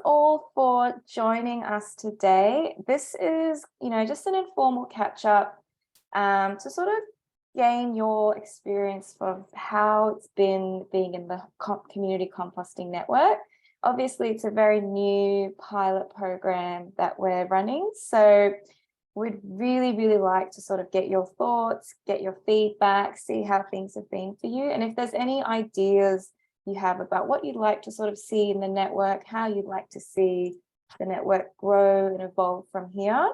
all for joining us today. This is, just an informal catch up to sort of gain your experience of how it's been being in the community composting network. Obviously, it's a very new pilot program that we're running. So we'd really, really like to sort of get your thoughts, get your feedback, see how things have been for you. And if there's any ideas you have about what you'd like to sort of see in the network, how you'd like to see the network grow and evolve from here.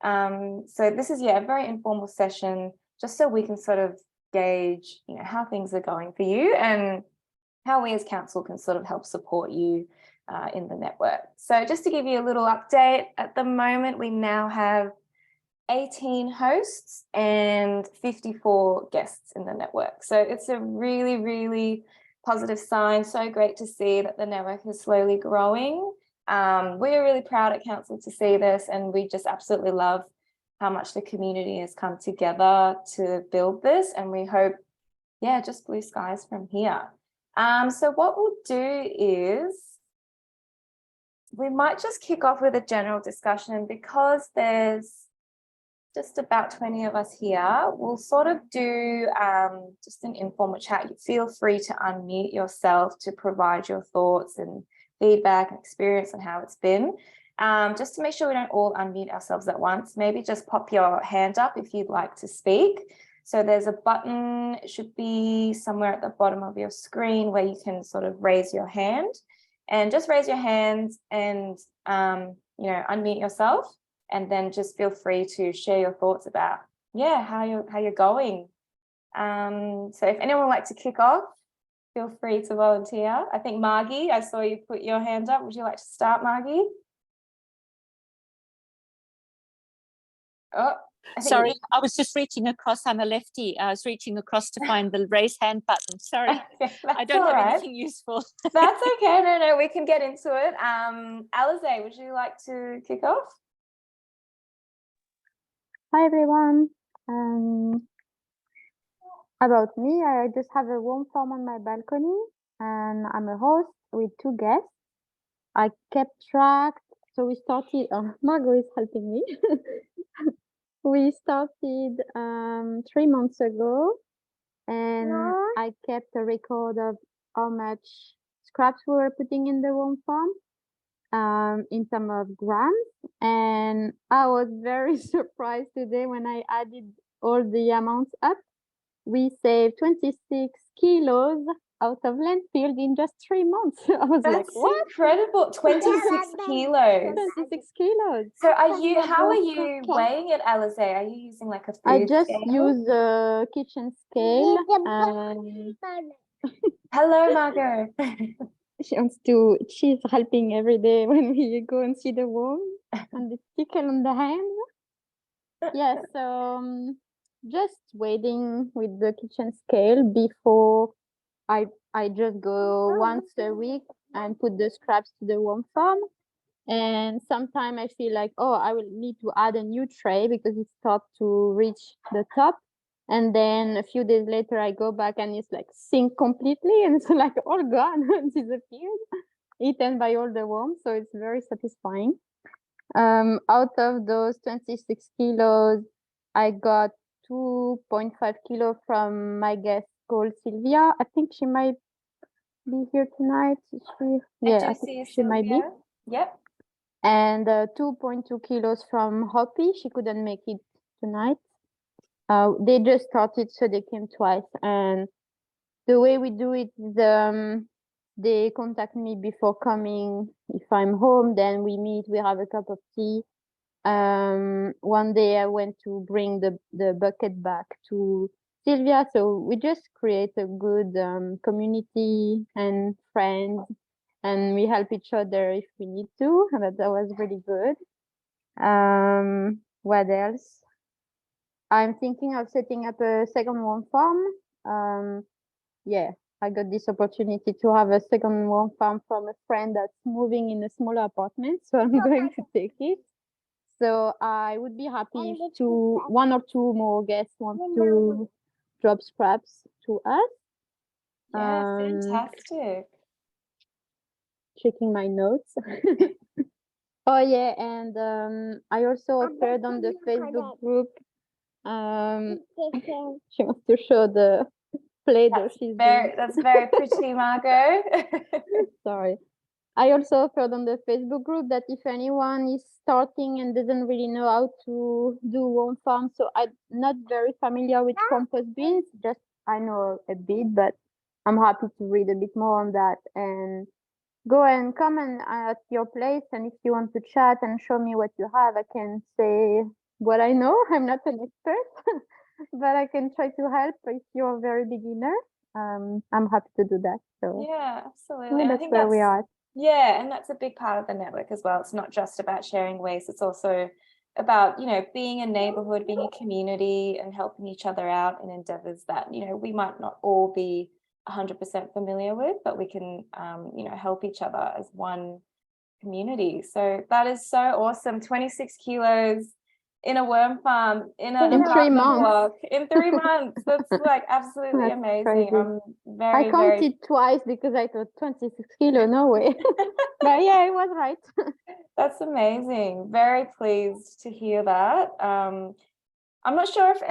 So this is, a very informal session, just so we can sort of gauge, how things are going for you and how we as council can sort of help support you in the network. So just to give you a little update, at the moment, we now have 18 hosts and 54 guests in the network. So it's a really, really positive sign. So great to see that the network is slowly growing. We're really proud at council to see this, and we just absolutely love how much the community has come together to build this, and we hope, just blue skies from here. So what we'll do is we might just kick off with a general discussion, because there's just about 20 of us here. We'll sort of do just an informal chat. You feel free to unmute yourself to provide your thoughts and feedback and experience on how it's been. Just to make sure we don't all unmute ourselves at once, maybe just pop your hand up if you'd like to speak. So there's a button, it should be somewhere at the bottom of your screen where you can sort of raise your hand, and just raise your hand and, unmute yourself, and then just feel free to share your thoughts about, how you're going. So if anyone would like to kick off, feel free to volunteer. I think Margie, I saw you put your hand up. Would you like to start, Margie? Oh, sorry, I was just reaching across. I'm a lefty. I was reaching across to find the raise hand button. Sorry, I don't have anything useful. That's okay. No, we can get into it. Alize, would you like to kick off? Hi everyone. About me, I just have a warm farm on my balcony, and I'm a host with 2 guests. I kept track, so we started. Margot is helping me. We started 3 months ago, and I kept a record of how much scraps we were putting in the warm farm in terms of grams. And I was very surprised today when I added all the amounts up. We saved 26 kilos out of landfill in just 3 months. I was like, what? Incredible. 26 kilos. 26 kilos. So how are you weighing it, Alize? Are you using like a food I just scale? use a kitchen scale. Hello, Margot. She's helping every day when we go and see the worm and the tickle on the hand. So just waiting with the kitchen scale before I just go once a week and put the scraps to the worm farm. And sometimes I feel like, I will need to add a new tray because it starts to reach the top. And then a few days later, I go back and it's like sink completely, and it's like all gone, disappeared, eaten by all the worms. So it's very satisfying. Out of those 26 kilos, I got 2.5 kilos from my guest called Sylvia. I think she might be here tonight. I think she might be. Yep. And 2.2 kilos from Hoppy. She couldn't make it tonight. They just started, so they came twice. And the way we do it is they contact me before coming. If I'm home, then we meet, we have a cup of tea. One day I went to bring the bucket back to Sylvia. So we just create a good community and friends, and we help each other if we need to. And that was really good. What else? I'm thinking of setting up a second worm farm. I got this opportunity to have a second worm farm from a friend that's moving in a smaller apartment, so I'm going to take it. So I would be happy if 1 or 2 more guests want to drop scraps to us. Yeah, fantastic. checking my notes. Oh yeah, and I also appeared on the Facebook group. She wants to show the Play-Doh she's doing. That's very pretty, Margot. Sorry. I also appeared on the Facebook group that if anyone is starting and doesn't really know how to do worm farm, so I'm not very familiar with compost bins, just I know a bit, but I'm happy to read a bit more on that and go and come and at your place. And if you want to chat and show me what you have, I can say what I know. I'm not an expert, but I can try to help if you're a very beginner. I'm happy to do that. So Yeah, absolutely. yeah, I that's think where we are. yeah, and that's a big part of the network as well. It's not just about sharing waste, it's also about, you know, being a neighborhood, being a community and helping each other out in endeavors that, you know, we might not all be 100% familiar with, but we can, you know, help each other as one community. So that is so awesome. 26 kilos in a worm farm in an In 3 apartment months. block in 3 months. That's like absolutely That's amazing. crazy. I'm I very, counted twice because I thought 26 kilo, no way. But yeah, I was right. That's amazing. Very pleased to hear that. I'm not sure if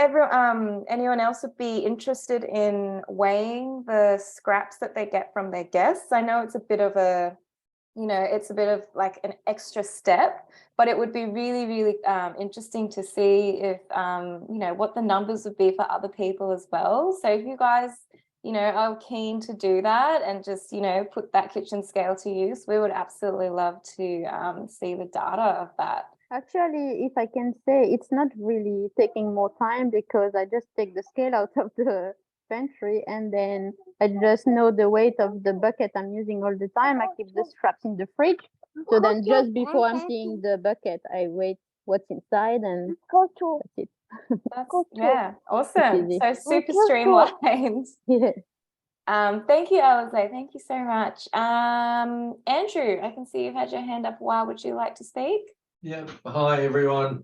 anyone else would be interested in weighing the scraps that they get from their guests. I know it's a bit of a, you know, it's a bit of like an extra step, but it would be really, really interesting to see if, you know, what the numbers would be for other people as well. So if you guys, you know, are keen to do that and just, you know, put that kitchen scale to use, we would absolutely love to see the data of that. Actually, if I can say, it's not really taking more time because I just take the scale out of the pantry and then I just know the weight of the bucket I'm using all the time. I keep the scraps in the fridge. So then just before emptying the bucket, I weigh what's inside and that's it. Yeah, awesome. easy. So super streamlined. Yeah. Thank you, Alize. Thank you so much. Andrew, I can see you've had your hand up a while. Would you like to speak? Yeah. Hi, everyone.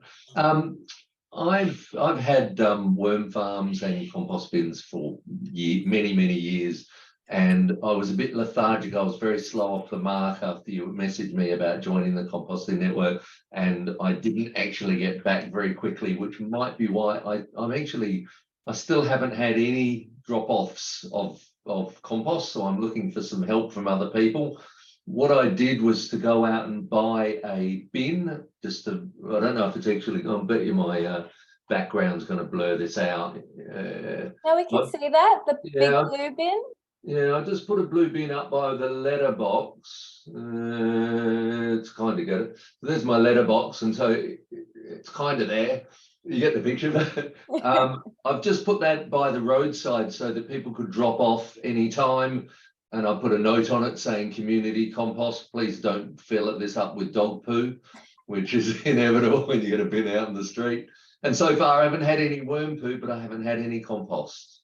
I've had worm farms and compost bins for many years, and I was a bit lethargic. I was very slow off the mark after you messaged me about joining the composting network, and I didn't actually get back very quickly, which might be why I still haven't had any drop-offs of compost, so I'm looking for some help from other people. What I did was to go out and buy a bin, I don't know if it's actually, I bet you my background's going to blur this out. No, we can see that, the big blue bin. Yeah, I just put a blue bin up by the letterbox. It's kind of good. So there's my letterbox, and so it's kind of there. You get the picture. I've just put that by the roadside so that people could drop off anytime. And I put a note on it saying community compost, please don't fill this up with dog poo, which is inevitable when you get a bin out in the street. And so far I haven't had any worm poo, but I haven't had any compost.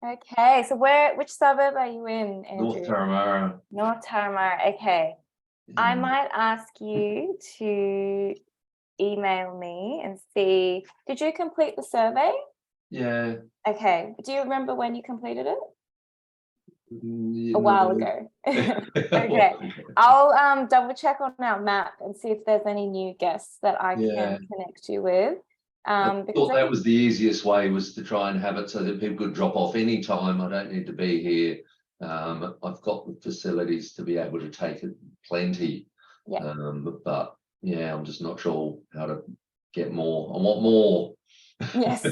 Okay, so which suburb are you in, Andrew? North Turramurra. North Turramurra, okay. I might ask you to email me and see, did you complete the survey? Yeah. Okay, do you remember when you completed it? A while ago. Okay, I'll double check on our map and see if there's any new guests that I can connect you with. I thought that was the easiest way, was to try and have it so that people could drop off any time. I don't need to be here. I've got the facilities to be able to take it plenty. Yeah. But yeah, I'm just not sure how to get more. I want more. Yes.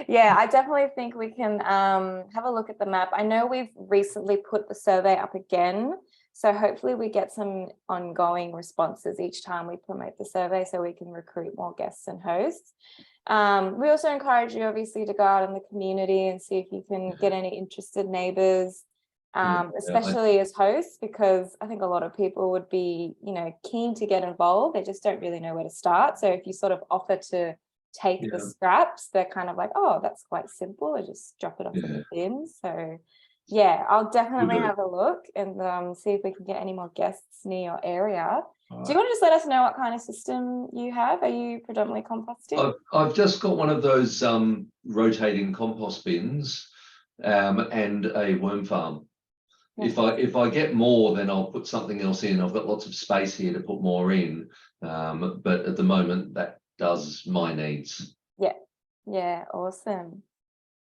Yeah, I definitely think we can have a look at the map. I know we've recently put the survey up again, so hopefully we get some ongoing responses each time we promote the survey so we can recruit more guests and hosts. We also encourage you obviously to go out in the community and see if you can get any interested neighbors, especially as hosts, because I think a lot of people would be, you know, keen to get involved. They just don't really know where to start. So if you sort of offer to take the scraps, they're kind of like, oh, that's quite simple, I just drop it off in the bin. So yeah, I'll definitely have a look and see if we can get any more guests near your area. Do you want to just let us know what kind of system you have? Are you predominantly composting? I've just got one of those rotating compost bins and a worm farm. If I get more, then I'll put something else in. I've got lots of space here to put more in, but at the moment that does my needs. Yeah, awesome.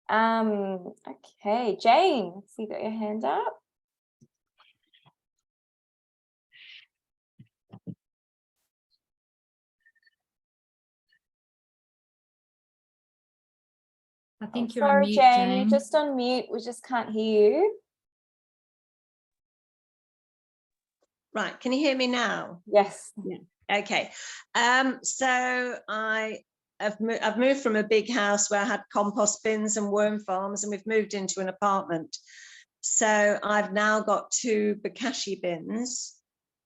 Okay, Jane, so you got your hand up. I think you're on Sorry, mute, Jane, Jane. you're just on mute. We just can't hear you. Right, can you hear me now? Yes. Okay, so I've moved from a big house where I had compost bins and worm farms, and we've moved into an apartment. So I've now got 2 bokashi bins.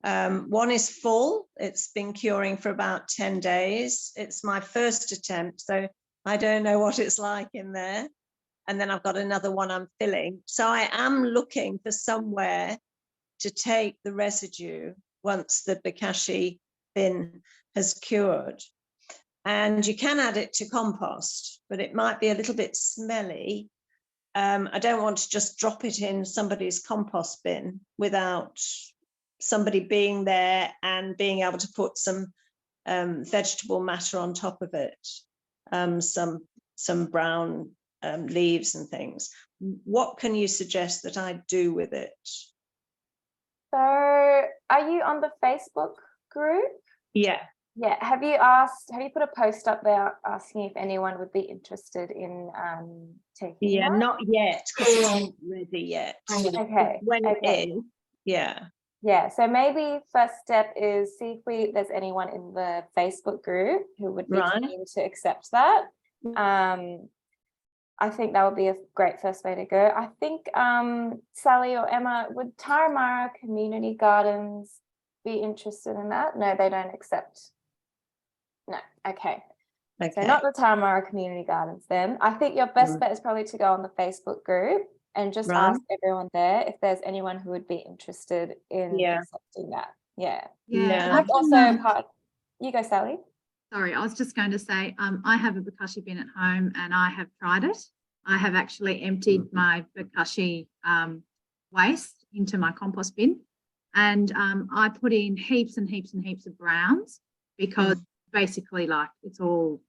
One is full. It's been curing for about 10 days. It's my first attempt, so I don't know what it's like in there. And then I've got another one I'm filling. So I am looking for somewhere to take the residue once the bokashi bin has cured. And you can add it to compost, but it might be a little bit smelly. I don't want to just drop it in somebody's compost bin without somebody being there and being able to put some vegetable matter on top of it, some brown leaves and things. What can you suggest that I do with it? So are you on the Facebook group? Yeah. Yeah. Have you put a post up there asking if anyone would be interested in taking that? Not yet, because it's not ready yet. Okay. When it is, yeah. Yeah, so maybe first step is see if there's anyone in the Facebook group who would be keen to accept that. I think that would be a great first way to go. I think Sally or Emma, would Taramara Community Gardens be interested in that? No, they don't accept. No, okay. So not the Taramara Community Gardens then. I think your best bet is probably to go on the Facebook group and just ask everyone there if there's anyone who would be interested in accepting that. Yeah. Yeah. Also you go, Sally. Sorry, I was just going to say, I have a bokashi bin at home and I have tried it. I have actually emptied my bokashi waste into my compost bin, and I put in heaps and heaps and heaps of browns because basically like it's all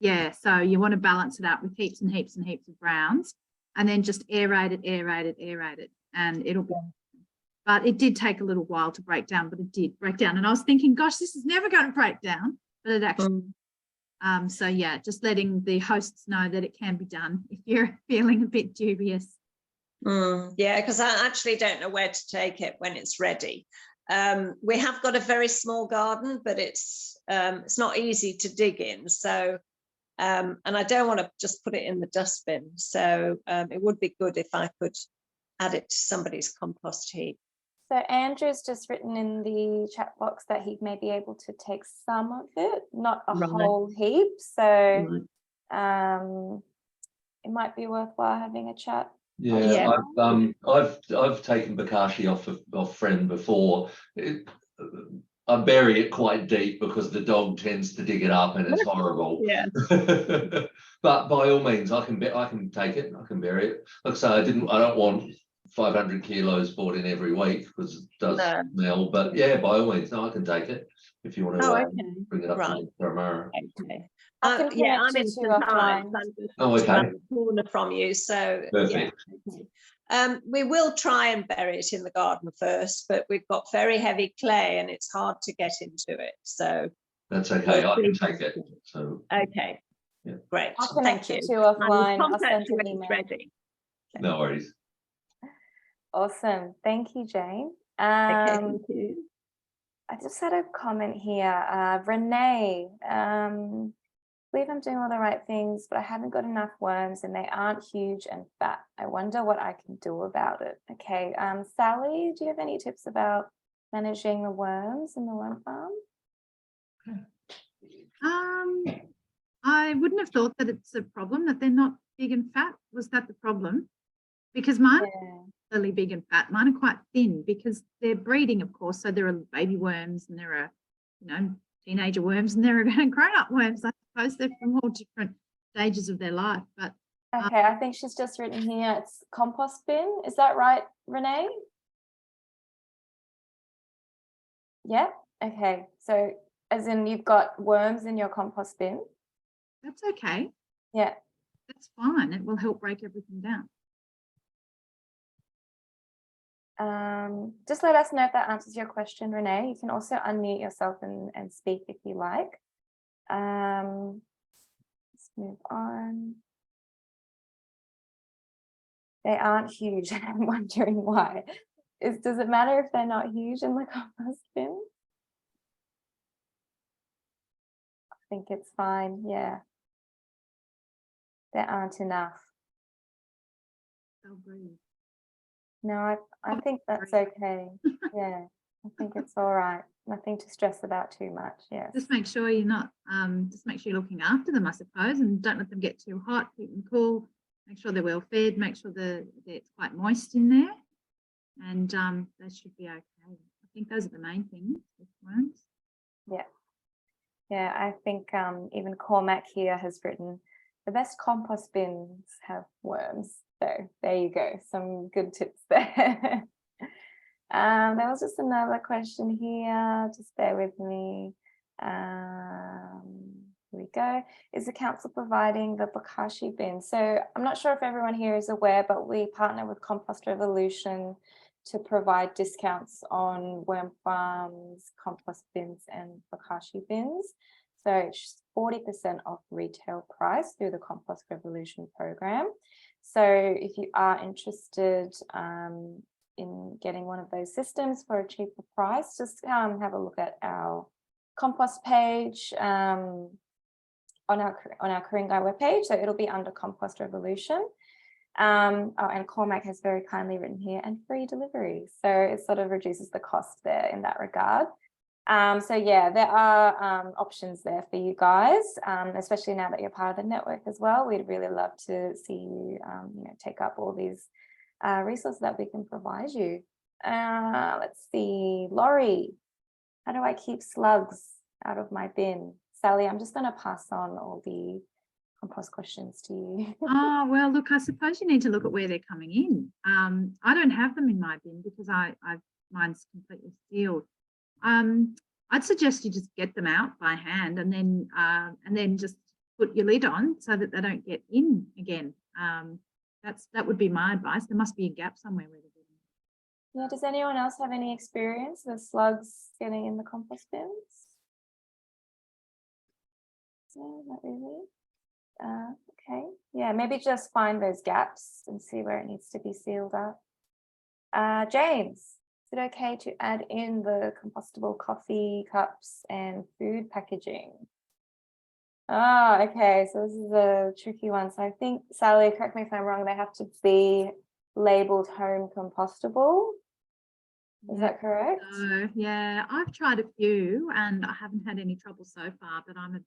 yeah, so you want to balance it out with heaps and heaps and heaps of browns, and then just aerate it, and it'll be. But it did take a little while to break down, but it did break down. And I was thinking, gosh, this is never going to break down, but it actually. So yeah, just letting the hosts know that it can be done if you're feeling a bit dubious. Yeah, because I actually don't know where to take it when it's ready. We have got a very small garden, but it's not easy to dig in. So, and I don't want to just put it in the dustbin. So it would be good if I could add it to somebody's compost heap. So Andrew's just written in the chat box that he may be able to take some of it, not a whole heap. So it might be worthwhile having a chat. Yeah, I've taken bokashi off friend before. I bury it quite deep because the dog tends to dig it up and it's horrible. Yeah. But by all means, I can take it. I can bury it. Like I say, I don't want 500 kilos bought in every week because it does smell. But yeah, by all means, no, I can take it if you want to bring it up to tomorrow. Okay. I can I'm in St. Ives. around the corner from you, so perfect. We will try and bury it in the garden first, but we've got very heavy clay and it's hard to get into it. So that's okay. I can take it. So okay, great. Thank you. Offline. I'll send you an email. Ready. No worries. Awesome. Thank you, Jane. Okay, thank you. I just had a comment here. Renee, I believe I'm doing all the right things, but I haven't got enough worms and they aren't huge and fat. I wonder what I can do about it. Okay. Sally, do you have any tips about managing the worms in the worm farm? I wouldn't have thought that it's a problem that they're not big and fat. Was that the problem? Because mine are really big and fat. Mine are quite thin because they're breeding, of course. So there are baby worms and there are, teenager worms and there are grown-up worms. I suppose they're from all different stages of their life. But Okay, I think she's just written here, it's compost bin. Is that right, Renee? Yeah, okay. So as in you've got worms in your compost bin? That's okay. Yeah. That's fine. It will help break everything down. Just let us know if that answers your question, Renee. You can also unmute yourself and speak if you like. Let's move on. They aren't huge. I'm wondering why. Does it matter if they're not huge in the compost bin? I think it's fine. Yeah. There aren't enough. They'll breathe. No, I think that's okay. Yeah, I think it's all right. Nothing to stress about too much. Yes. Just make sure you're not, just make sure you're looking after them, I suppose, and don't let them get too hot, keep them cool, make sure they're well fed, make sure that it's quite moist in there, and they should be okay. I think those are the main things with worms. Yeah. Yeah, I think even Cormac here has written, the best compost bins have worms. So there you go, some good tips there. There was just another question here, just bear with me. Here we go. Is the council providing the bokashi bin? So I'm not sure if everyone here is aware, but we partner with Compost Revolution to provide discounts on worm farms, compost bins and bokashi bins. So it's 40% off retail price through the Compost Revolution program. So if you are interested in getting one of those systems for a cheaper price, just have a look at our compost page on our Ku-ring-gai webpage. So it'll be under Compost Revolution. And Cormac has very kindly written here, and free delivery. So it sort of reduces the cost there in that regard. So yeah, there are options there for you guys, especially now that you're part of the network as well. We'd really love to see you, take up all these resources that we can provide you. Let's see, Laurie, how do I keep slugs out of my bin? Sally, I'm just going to pass on all the compost questions to you. Oh, well, look, I suppose you need to look at where they're coming in. I don't have them in my bin because mine's completely sealed. I'd suggest you just get them out by hand and then just put your lid on so that they don't get in again. That would be my advice. There must be a gap somewhere where they're getting. Yeah, does anyone else have any experience with slugs getting in the compost bins? No, not really. Okay, yeah, maybe just find those gaps and see where it needs to be sealed up. James, is it okay to add in the compostable coffee cups and food packaging? Okay, so this is a tricky one. So I think, Sally, correct me if I'm wrong, they have to be labeled home compostable. Is that correct? So, yeah, I've tried a few and I haven't had any trouble so far, but I'm a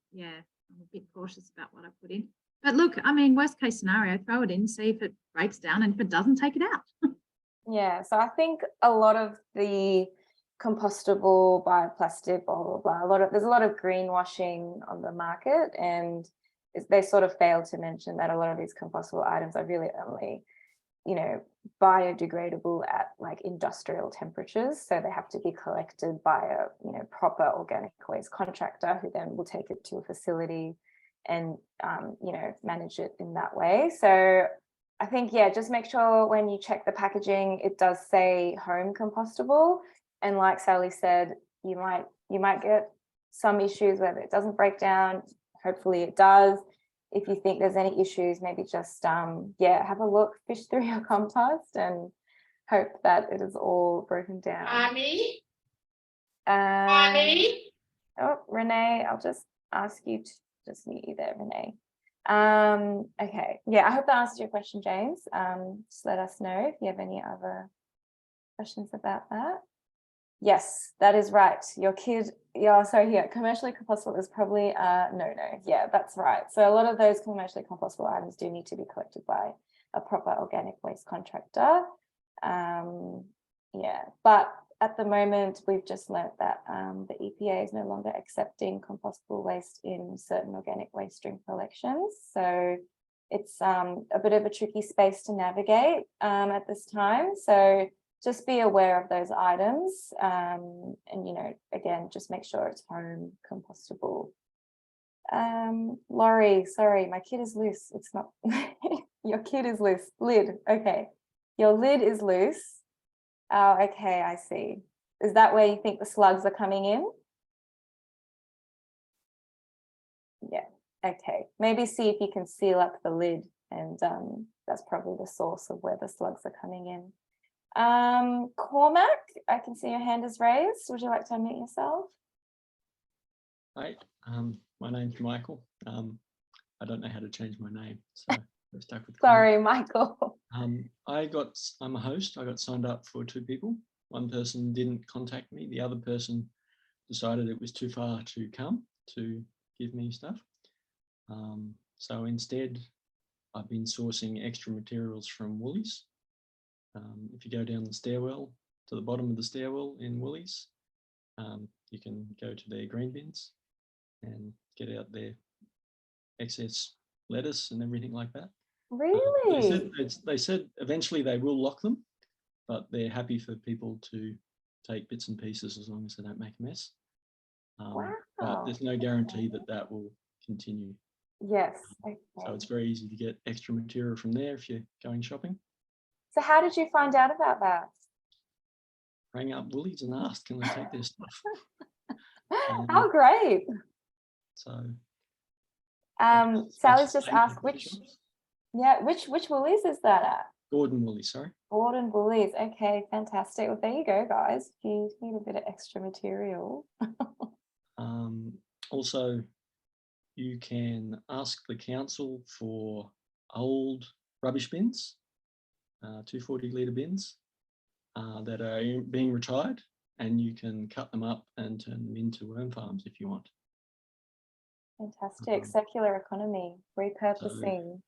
bit cautious about what I put in. But look, I mean, worst case scenario, throw it in, see if it breaks down, and if it doesn't, take it out. Yeah, so I think a lot of the compostable bioplastic, blah, blah, blah, there's a lot of greenwashing on the market, and they sort of fail to mention that a lot of these compostable items are really only, biodegradable at like industrial temperatures. So they have to be collected by a, proper organic waste contractor who then will take it to a facility and, manage it in that way. So I think, yeah, just make sure when you check the packaging, it does say home compostable. And like Sally said, you might get some issues where it doesn't break down. Hopefully it does. If you think there's any issues, maybe just, have a look, fish through your compost and hope that it is all broken down. Mommy? Oh, Renee, I'll just ask you to just mute you there, Renee. Okay, yeah, I hope that answers your question, James. Just let us know if you have any other questions about that. Yes, that is right. Your kid, commercially compostable is probably no. Yeah, that's right. So a lot of those commercially compostable items do need to be collected by a proper organic waste contractor. Yeah, but at the moment, we've just learnt that the EPA is no longer accepting compostable waste in certain organic waste stream collections. So it's a bit of a tricky space to navigate at this time. So just be aware of those items, and, you know, again, just make sure it's home compostable. Laurie, sorry, my kid is loose. It's not, your kid is loose. Lid, okay. Your lid is loose. Oh, okay, I see. Is that where you think the slugs are coming in? Yeah, okay. Maybe see if you can seal up the lid, and that's probably the source of where the slugs are coming in. Cormac, I can see your hand is raised. Would you like to unmute yourself? Hi, my name's Michael. I don't know how to change my name, so we're stuck with Cormac. Sorry, Michael. I'm a host. I got signed up for 2 people. One person didn't contact me. The other person decided it was too far to come to give me stuff. So instead, I've been sourcing extra materials from Woolies. If you go down the stairwell to the bottom of the stairwell in Woolies, you can go to their green bins and get out their excess lettuce and everything like that. Really? They said eventually they will lock them, but they're happy for people to take bits and pieces as long as they don't make a mess. Wow. But there's no guarantee that that will continue. Yes. Okay. So it's very easy to get extra material from there if you're going shopping. So how did you find out about that? Rang up Woolies and asked, can they take their stuff? How great. So Sally's just asked which Woolies is that at? Gordon Woolies, sorry. Gordon Woolies. Okay, fantastic. Well, there you go, guys. If you need a bit of extra material. Also, you can ask the council for old rubbish bins, 240-litre bins that are being retired, and you can cut them up and turn them into worm farms if you want. Fantastic. Circular economy, repurposing.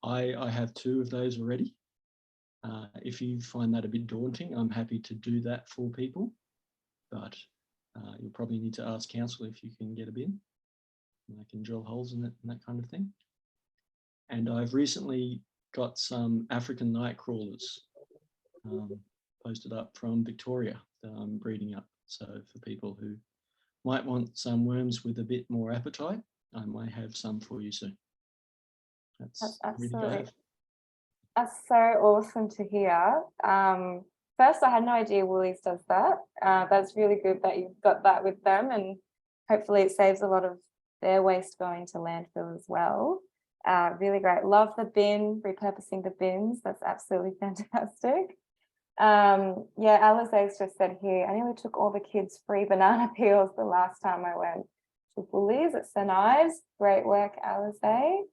I have 2 of those already. If you find that a bit daunting, I'm happy to do that for people, but you'll probably need to ask council if you can get a bin. And I can drill holes in it and that kind of thing. And I've recently got some African night crawlers posted up from Victoria that I'm breeding up. So for people who might want some worms with a bit more appetite, I might have some for you soon. That's absolutely. That's so awesome to hear. First, I had no idea Woolies does that. That's really good that you've got that with them, and hopefully it saves a lot of their waste going to landfill as well. Really great. Love the bin, repurposing the bins. That's absolutely fantastic. Yeah, Alize's just said here, I nearly took all the kids' free banana peels the last time I went to Woolies at St. Ives. Great work, Alize.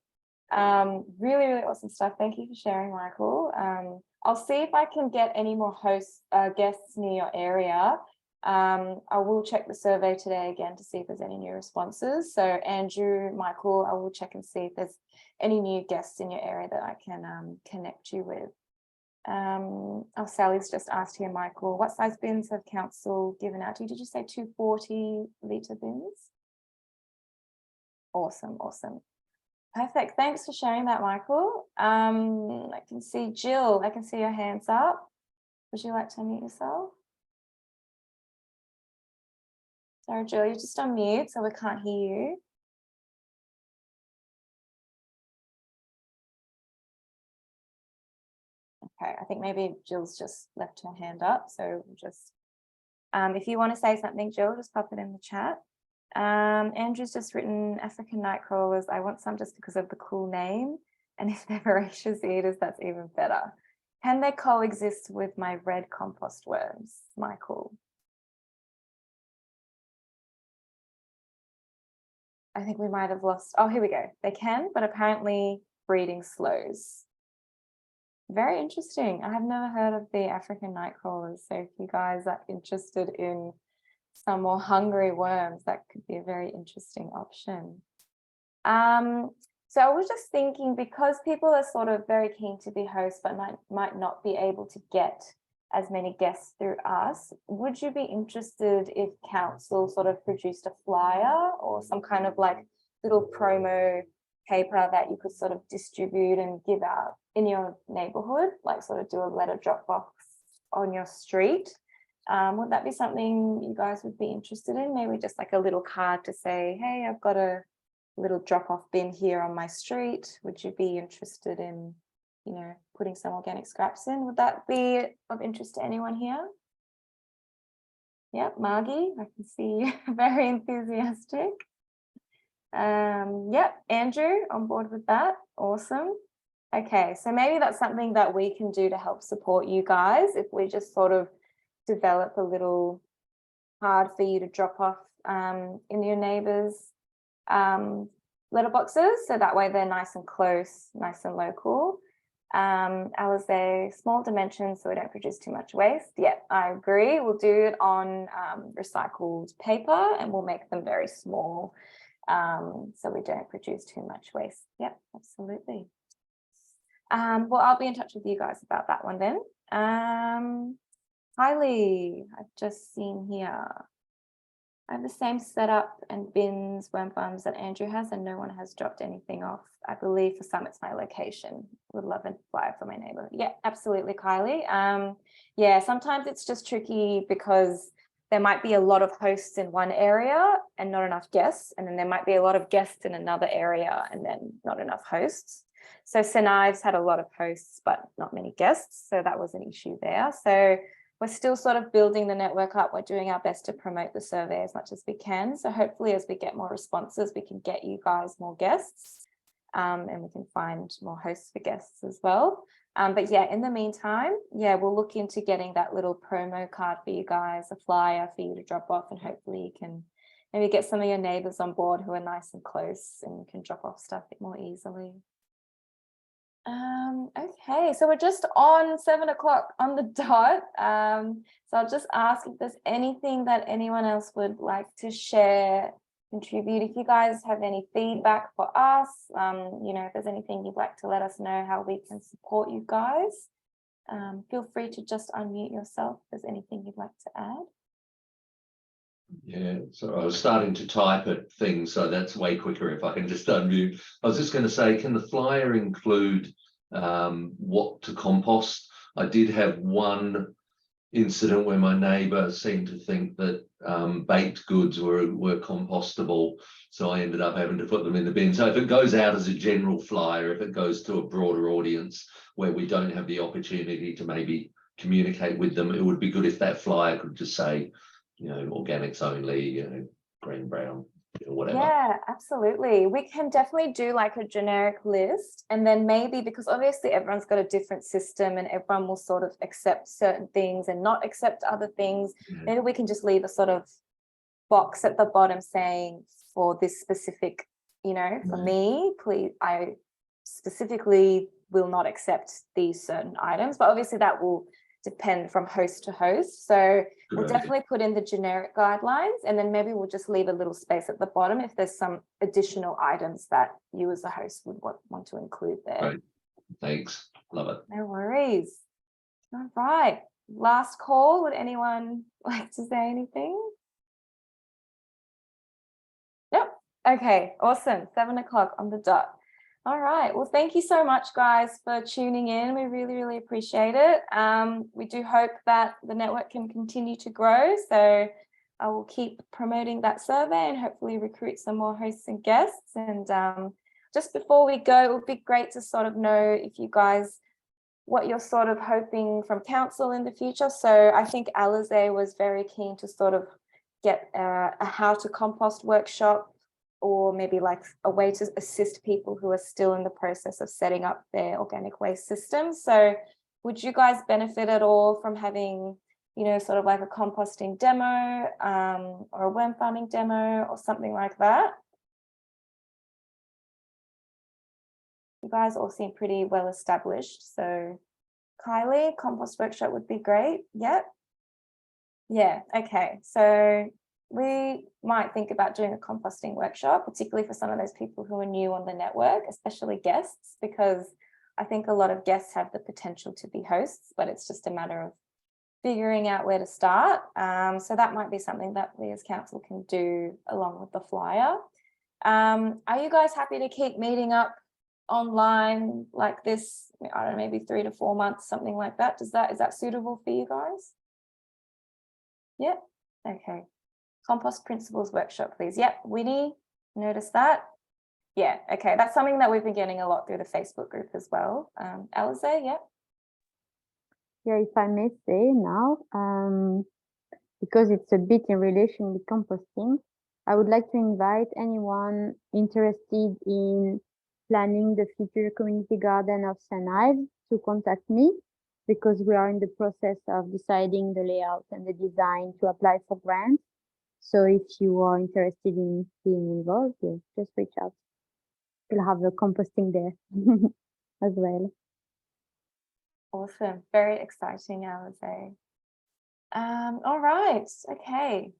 Really, really awesome stuff. Thank you for sharing, Michael. I'll see if I can get any more guests near your area. I will check the survey today again to see if there's any new responses. So Andrew, Michael, I will check and see if there's any new guests in your area that I can connect you with. Sally's just asked here, Michael, what size bins have council given out to you? Did you say 240-litre bins? Awesome, awesome. Perfect. Thanks for sharing that, Michael. I can see Jill. I can see your hands up. Would you like to unmute yourself? Sorry, Jill, you're just on mute, so we can't hear you. Okay, I think maybe Jill's just left her hand up. So just, if you want to say something, Jill, just pop it in the chat. Andrew's just written African night crawlers. I want some just because of the cool name. And if they're voracious eaters, that's even better. Can they coexist with my red compost worms, Michael? I think we might have lost. Oh, here we go. They can, but apparently breeding slows. Very interesting. I have never heard of the African night crawlers. So if you guys are interested in some more hungry worms, that could be a very interesting option. So I was just thinking, because people are sort of very keen to be hosts but might not be able to get as many guests through us, would you be interested if council sort of produced a flyer or some kind of like little promo paper that you could sort of distribute and give out in your neighborhood, like sort of do a letter drop box on your street. Would that be something you guys would be interested in? Maybe just like a little card to say, hey, I've got a little drop-off bin here on my street. Would you be interested in, you know, putting some organic scraps in? Would that be of interest to anyone here? Yep, Margie, I can see very enthusiastic. Yep, Andrew, on board with that. Awesome. Okay, so maybe that's something that we can do to help support you guys, if we just sort of develop a little card for you to drop off in your neighbours' letterboxes, so that way they're nice and close, nice and local. Alizé, small dimensions so we don't produce too much waste. Yeah, I agree. We'll do it on recycled paper, and we'll make them very small so we don't produce too much waste. Yep, absolutely. Well, I'll be in touch with you guys about that one then. Kylie, I've just seen here. I have the same setup and bins, worm farms that Andrew has, and no one has dropped anything off. I believe for some it's my location. Would love a flyer for my neighbor. Yeah, absolutely, Kylie. Yeah, sometimes it's just tricky because there might be a lot of hosts in one area and not enough guests, and then there might be a lot of guests in another area and then not enough hosts. So Sinai's had a lot of hosts but not many guests, so that was an issue there. So we're still sort of building the network up. We're doing our best to promote the survey as much as we can. So hopefully as we get more responses, we can get you guys more guests and we can find more hosts for guests as well. But yeah, in the meantime, yeah, we'll look into getting that little promo card for you guys, a flyer for you to drop off, and hopefully you can maybe get some of your neighbours on board who are nice and close and can drop off stuff a bit more easily. Okay, so we're just on 7 o'clock on the dot. So I'll just ask if there's anything that anyone else would like to share, contribute. If you guys have any feedback for us, you know, if there's anything you'd like to let us know how we can support you guys, feel free to just unmute yourself if there's anything you'd like to add. Yeah, so I was starting to type at things, so that's way quicker if I can just unmute. I was just going to say, can the flyer include what to compost? I did have one incident where my neighbour seemed to think that baked goods were compostable, so I ended up having to put them in the bin. So if it goes out as a general flyer, if it goes to a broader audience where we don't have the opportunity to maybe communicate with them, it would be good if that flyer could just say, you know, organics only, you know, green, brown, or whatever. Yeah, absolutely. We can definitely do like a generic list, and then maybe, because obviously everyone's got a different system and everyone will sort of accept certain things and not accept other things. Yeah. Maybe we can just leave a sort of box at the bottom saying, for this specific, you know, for me, please, I specifically will not accept these certain items, but obviously that will depend from host to host. So we'll definitely put in the generic guidelines, and then maybe we'll just leave a little space at the bottom if there's some additional items that you as a host would want to include there. Right. Thanks. Love it. No worries. All right. Last call. Would anyone like to say anything? Nope. Okay. Awesome. 7 o'clock on the dot. All right. Well, thank you so much, guys, for tuning in. We really, really appreciate it. We do hope that the network can continue to grow. So I will keep promoting that survey and hopefully recruit some more hosts and guests. And just before we go, it would be great to sort of know if you guys, what you're sort of hoping from council in the future. So I think Alizé was very keen to sort of get a how to compost workshop, or maybe like a way to assist people who are still in the process of setting up their organic waste system. So would you guys benefit at all from having, you know, sort of like a composting demo or a worm farming demo or something like that? You guys all seem pretty well established. So Kylie, compost workshop would be great. Yep. Yeah, okay. So we might think about doing a composting workshop, particularly for some of those people who are new on the network, especially guests, because I think a lot of guests have the potential to be hosts, but it's just a matter of figuring out where to start. So that might be something that we as council can do along with the flyer. Are you guys happy to keep meeting up online like this? I don't know, maybe 3 to 4 months, something like that. Is that suitable for you guys? Yep. Okay. Compost principles workshop, please. Yep. Winnie, notice that. Yeah. Okay. That's something that we've been getting a lot through the Facebook group as well. Alize, yep. Yeah, if I may say now, because it's a bit in relation with composting, I would like to invite anyone interested in planning the future community garden of St. Ives to contact me, because we are in the process of deciding the layout and the design to apply for grants. So if you are interested in being involved, yeah, just reach out. We'll have a composting there as well. Awesome. Very exciting, Alize. All right. Okay.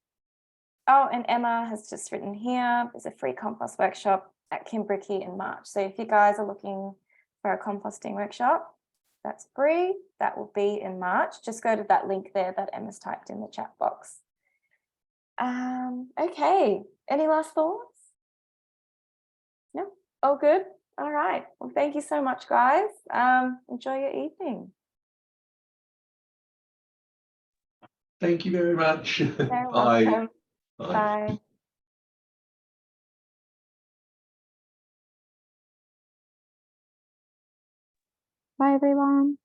Oh, and Emma has just written here, there's a free compost workshop at Kimbrickie in March. So if you guys are looking for a composting workshop, that's free. That will be in March. Just go to that link there that Emma's typed in the chat box. Okay. Any last thoughts? No? All good? All right. Well, thank you so much, guys. Enjoy your evening. Thank you very much. You're Bye. welcome. Bye. Bye. Bye, everyone.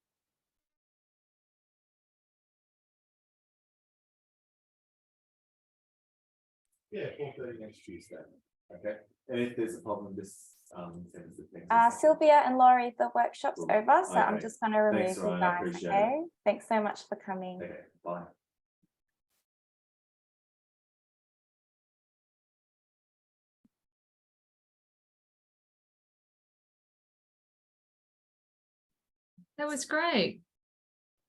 Yeah, 4:30 next Tuesday. Okay. And if there's a problem, just send us the things. Sylvia and Laurie, the workshop's Cool. over, so I'm Okay. just going to remove Thanks, you Ryan. I guys, appreciate it. okay? Thanks so much for coming. Okay, bye. That was great.